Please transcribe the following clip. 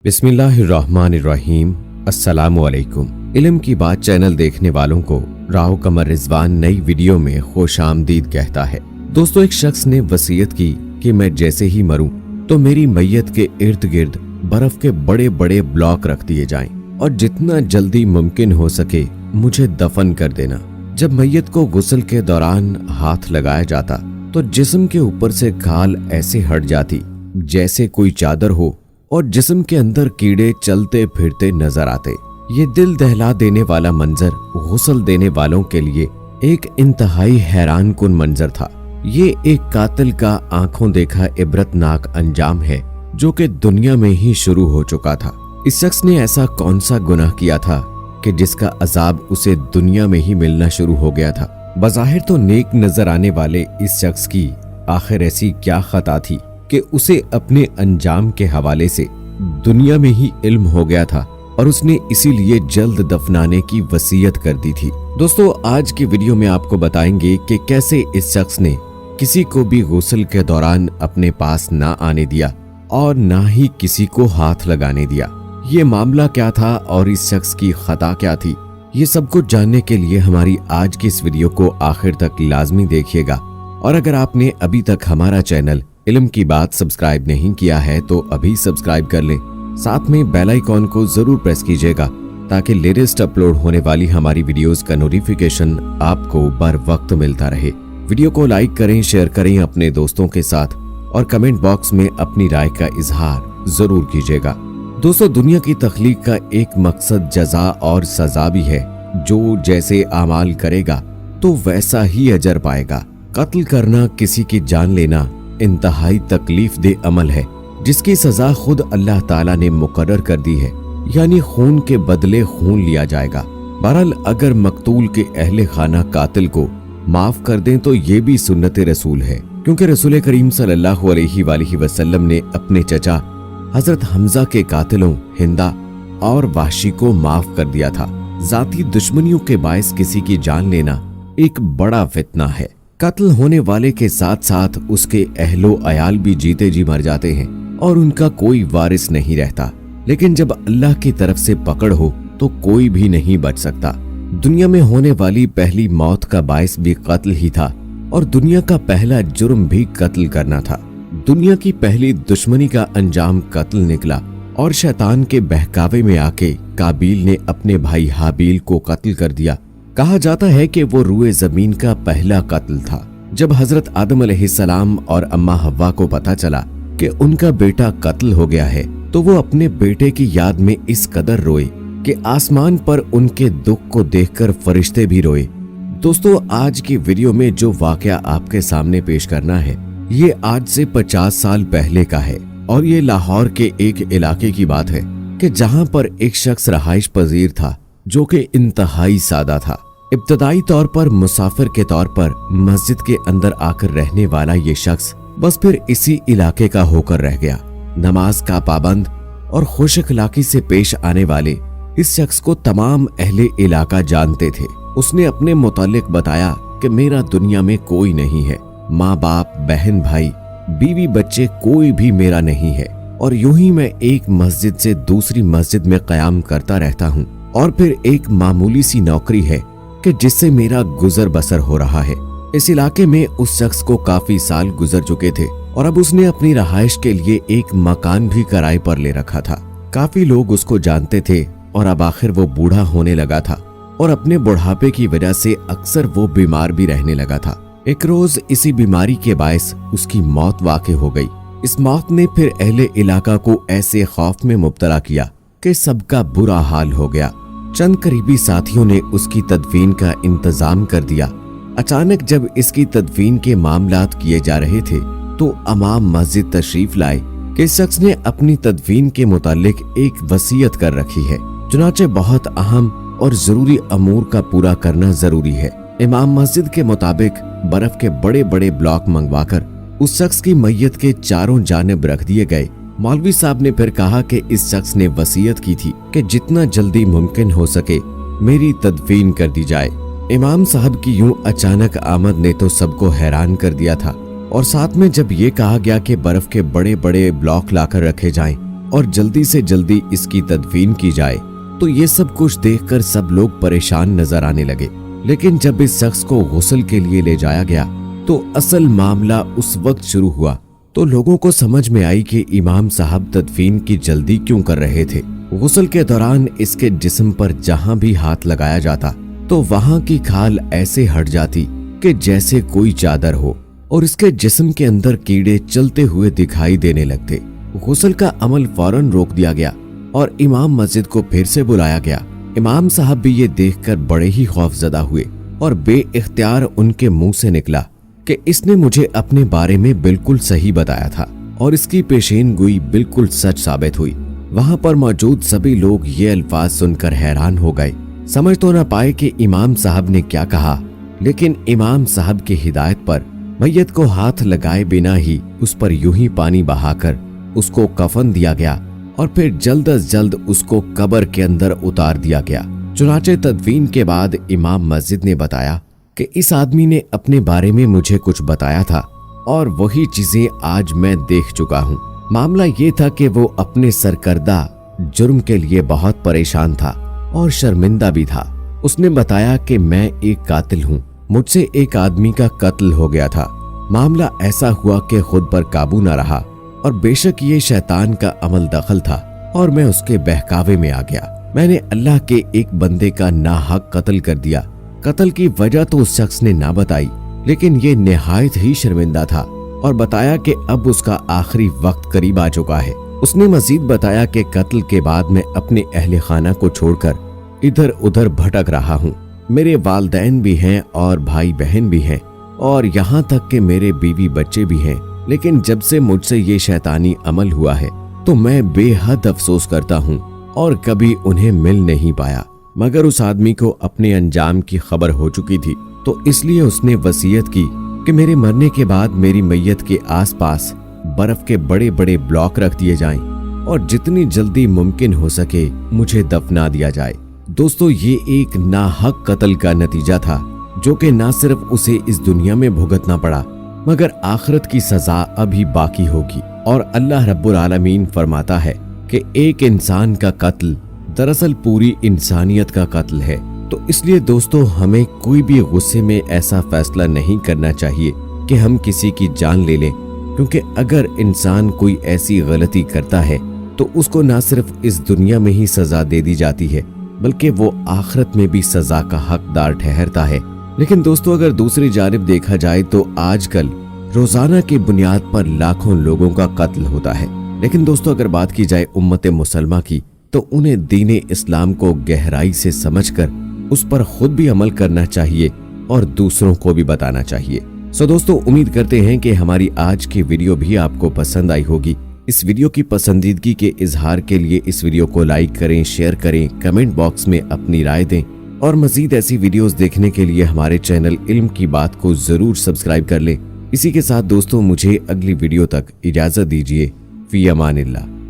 बिस्मिल्लाहिर्रहमानिर्रहीम। अस्सलामुअलैकुम। इल्म की बात चैनल देखने वालों को राव कमर रिजवान नई वीडियो में खुशामदीद कहता है। दोस्तों, एक शख्स ने वसीयत की कि मैं जैसे ही मरूं तो मेरी मैयत के इर्द गिर्द बर्फ के बड़े बड़े ब्लॉक रख दिए जाएं और जितना जल्दी मुमकिन हो सके मुझे दफन कर देना। जब मैयत को गुस्ल के दौरान हाथ लगाया जाता तो जिस्म के ऊपर से खाल ऐसे हट जाती जैसे कोई चादर हो और जिस्म के अंदर कीड़े चलते फिरते नजर आते। ये दिल दहला देने वाला मंजर गुस्ल देने वालों के लिए एक इंतहाई हैरान कुन मंजर था। ये एक कातिल का आंखों देखा इबरतनाक अंजाम है जो कि दुनिया में ही शुरू हो चुका था। इस शख्स ने ऐसा कौन सा गुनाह किया था कि जिसका अजाब उसे दुनिया में ही मिलना शुरू हो गया था। बज़ाहिर तो नेक नजर आने वाले इस शख्स की आखिर ऐसी क्या खता थी कि उसे अपने अंजाम के हवाले से दुनिया में ही इल्म हो गया था और उसने इसीलिए जल्द दफनाने की वसीयत कर दी थी। दोस्तों, आज की वीडियो में आपको बताएंगे कि कैसे इस शख्स ने किसी को भी गुस्ल के दौरान अपने पास ना आने दिया और ना ही किसी को हाथ लगाने दिया। ये मामला क्या था और इस शख्स की खता क्या थी, ये सब कुछ जानने के लिए हमारी आज की इस वीडियो को आखिर तक लाजमी देखिएगा। और अगर आपने अभी तक हमारा चैनल इल्म की बात सब्सक्राइब नहीं किया है तो अभी सब्सक्राइब कर लें। साथ में बेल आइकॉन को जरूर प्रेस कीजिएगा ताकि लेटेस्ट अपलोड होने वाली हमारी वीडियोस का नोटिफिकेशन आपको बर वक्त मिलता रहे। वीडियो को लाइक करें, शेयर करें अपने दोस्तों के साथ और कमेंट बॉक्स में अपनी राय का इजहार जरूर कीजिएगा। दोस्तों, दुनिया की तख्लीक का एक मकसद जजा और सजा भी है। जो जैसे आमाल करेगा तो वैसा ही अजर पाएगा। कत्ल करना, किसी की जान लेना इंतहाई तकलीफ दे अमल है जिसकी सजा खुद अल्लाह ताला ने मुकर्रर कर दी है, यानी खून के बदले खून लिया जाएगा। बहरहाल अगर मकतूल के अहले खाना कातिल को माफ कर दें तो ये भी सुन्नत रसूल है, क्योंकि रसूल करीम सल्लल्लाहु अलैहि वसल्लम ने अपने चचा हजरत हमजा के कातिलों हिंदा और वाशी को माफ कर दिया था। जाती दुश्मनियों के बायस किसी की जान लेना एक बड़ा फितना है। कत्ल होने वाले के साथ साथ उसके अहलो अयाल भी जीते जी मर जाते हैं और उनका कोई वारिस नहीं रहता। लेकिन जब अल्लाह की तरफ से पकड़ हो तो कोई भी नहीं बच सकता। दुनिया में होने वाली पहली मौत का बायस भी कत्ल ही था और दुनिया का पहला जुर्म भी कत्ल करना था। दुनिया की पहली दुश्मनी का अंजाम कत्ल निकला और शैतान के बहकावे में आके काबिल ने अपने भाई हाबिल को कत्ल कर दिया। कहा जाता है कि वो रूए जमीन का पहला कत्ल था। जब हजरत आदम अलैहिस्सलाम और अम्मा हव्वा को पता चला कि उनका बेटा कत्ल हो गया है तो वो अपने बेटे की याद में इस कदर रोए कि आसमान पर उनके दुख को देखकर फरिश्ते भी रोए। दोस्तों, आज की वीडियो में जो वाकया आपके सामने पेश करना है ये आज से 50 साल पहले का है और ये लाहौर के एक इलाके की बात है कि जहां पर एक शख्स रहाइश पजीर था जो कि इंतहाई सादा था। इब्तदाई तौर पर मुसाफिर के तौर पर मस्जिद के अंदर आकर रहने वाला ये शख्स बस फिर इसी इलाके का होकर रह गया। नमाज का पाबंद और खुश अखलाकी से पेश आने वाले इस शख्स को तमाम अहले इलाका जानते थे। उसने अपने मुतालिक बताया कि मेरा दुनिया में कोई नहीं है, माँ बाप, बहन भाई, बीवी बच्चे कोई भी मेरा नहीं है और यूं ही मैं एक मस्जिद से दूसरी मस्जिद में क़याम करता रहता हूँ और फिर एक मामूली सी नौकरी है कि जिससे मेरा गुजर बसर हो रहा है। इस इलाके में उस शख्स को काफी साल गुजर चुके थे और अब उसने अपनी रहाइश के लिए एक मकान भी किराए पर ले रखा था। काफी लोग उसको जानते थे और अब आखिर वो बूढ़ा होने लगा था और अपने बुढ़ापे की वजह से अक्सर वो बीमार भी रहने लगा था। एक रोज इसी बीमारी के बायस उसकी मौत वाक़ई हो गई। इस मौत ने फिर अहले इलाका को ऐसे खौफ में मुब्तला किया कि सबका बुरा हाल हो गया। चंद करीबी साथियों ने उसकी तदफीन का इंतजाम कर दिया। अचानक जब इसकी तदफीन के मामलात किए जा रहे थे तो इमाम मस्जिद तशरीफ लाए कि इस शख्स ने अपनी तदफीन के मुतालिक एक वसीयत कर रखी है, चुनाचे बहुत अहम और जरूरी अमूर का पूरा करना जरूरी है। इमाम मस्जिद के मुताबिक बर्फ के बड़े बड़े ब्लॉक मंगवाकर उस शख्स की मैयत के चारों जानिब रख दिए गए। मौलवी साहब ने फिर कहा कि इस शख्स ने वसीयत की थी कि जितना जल्दी मुमकिन हो सके मेरी तदफीन कर दी जाए। इमाम साहब की यूं अचानक आमद ने तो सबको हैरान कर दिया था और साथ में जब ये कहा गया कि बर्फ के बड़े बड़े ब्लॉक लाकर रखे जाएं और जल्दी से जल्दी इसकी तदफीन की जाए, तो ये सब कुछ देखकर सब लोग परेशान नजर आने लगे। लेकिन जब इस शख्स को गुस्ल के लिए ले जाया गया तो असल मामला उस वक्त शुरू हुआ। तो लोगों को समझ में आई कि इमाम साहब तदफीन की जल्दी क्यों कर रहे थे। गुस्ल के दौरान इसके जिस्म पर जहां भी हाथ लगाया जाता तो वहां की खाल ऐसे हट जाती कि जैसे कोई चादर हो और इसके जिस्म के अंदर कीड़े चलते हुए दिखाई देने लगते। गुस्ल का अमल फौरन रोक दिया गया और इमाम मस्जिद को फिर से बुलाया गया। इमाम साहब भी ये देखकर बड़े ही खौफजदा हुए और बेइख्तियार उनके मुंह से निकला कि इसने मुझे अपने बारे में बिल्कुल सही बताया था और इसकी पेशीन गोई बिल्कुल सच साबित हुई। वहां पर मौजूद सभी लोग ये अल्फाज सुनकर हैरान हो गए, समझ तो न पाए कि इमाम साहब ने क्या कहा। लेकिन इमाम साहब की हिदायत पर मैयत को हाथ लगाए बिना ही उस पर यूं ही पानी बहाकर उसको कफन दिया गया और फिर जल्द अज जल्द उसको कब्र के अंदर उतार दिया गया। चुनाचे तदफीन के बाद इमाम मस्जिद ने बताया कि इस आदमी ने अपने बारे में मुझे कुछ बताया था और वही चीजें आज मैं देख चुका हूँ। मामला ये था कि वो अपने सरकर्दा जुर्म के लिए बहुत परेशान था और शर्मिंदा भी था। उसने बताया कि मैं एक कातिल हूँ, मुझसे एक आदमी का कत्ल हो गया था। मामला ऐसा हुआ कि खुद पर काबू न रहा और बेशक ये शैतान का अमल दखल था और मैं उसके बहकावे में आ गया। मैंने अल्लाह के एक बंदे का नाहक कत्ल कर दिया। कत्ल की वजह तो उस शख्स ने ना बताई, लेकिन ये निहायत ही शर्मिंदा था और बताया कि अब उसका आखिरी वक्त करीब आ चुका है। उसने मजीद बताया कि कत्ल के बाद मैं अपने अहले खाना को छोड़कर इधर उधर भटक रहा हूँ। मेरे वालदैन भी हैं और भाई बहन भी हैं और यहाँ तक कि मेरे बीवी बच्चे भी हैं। लेकिन जब से मुझसे ये शैतानी अमल हुआ है तो मैं बेहद अफसोस करता हूँ और कभी उन्हें मिल नहीं पाया। मगर उस आदमी को अपने अंजाम की खबर हो चुकी थी, तो इसलिए उसने वसीयत की कि मेरे मरने के बाद मेरी मैयत के आसपास बर्फ के बड़े बड़े ब्लॉक रख दिए जाएं और जितनी जल्दी मुमकिन हो सके मुझे दफना दिया जाए। दोस्तों, ये एक नाहक कत्ल का नतीजा था जो कि न सिर्फ उसे इस दुनिया में भुगतना पड़ा मगर आखिरत की सजा अभी बाकी होगी। और अल्लाह रब्बुल आलमीन फरमाता है कि एक इंसान का कत्ल दरअसल पूरी इंसानियत का कत्ल है। तो इसलिए दोस्तों, हमें कोई भी गुस्से में ऐसा फैसला नहीं करना चाहिए कि हम किसी की जान ले लें, क्योंकि अगर इंसान कोई ऐसी गलती करता है तो उसको न सिर्फ इस दुनिया में ही सजा दे दी जाती है बल्कि वो आखिरत में भी सजा का हकदार ठहरता है। लेकिन दोस्तों, अगर दूसरी जानिब देखा जाए तो आजकल रोजाना की बुनियाद पर लाखों लोगों का कत्ल होता है। लेकिन दोस्तों, अगर बात की जाए उम्मत मुसलमा की तो उन्हें दीन इस्लाम को गहराई से समझकर उस पर खुद भी अमल करना चाहिए और दूसरों को भी बताना चाहिए। सो दोस्तों, उम्मीद करते हैं कि हमारी आज की वीडियो भी आपको पसंद आई होगी। इस वीडियो की पसंदीदगी के इजहार के लिए इस वीडियो को लाइक करें, शेयर करें, कमेंट बॉक्स में अपनी राय दें और मजीद ऐसी वीडियोस देखने के लिए हमारे चैनल इल्म की बात को जरूर सब्सक्राइब कर लें। इसी के साथ दोस्तों, मुझे अगली वीडियो तक इजाजत दीजिए। फी अमानिल्लाह।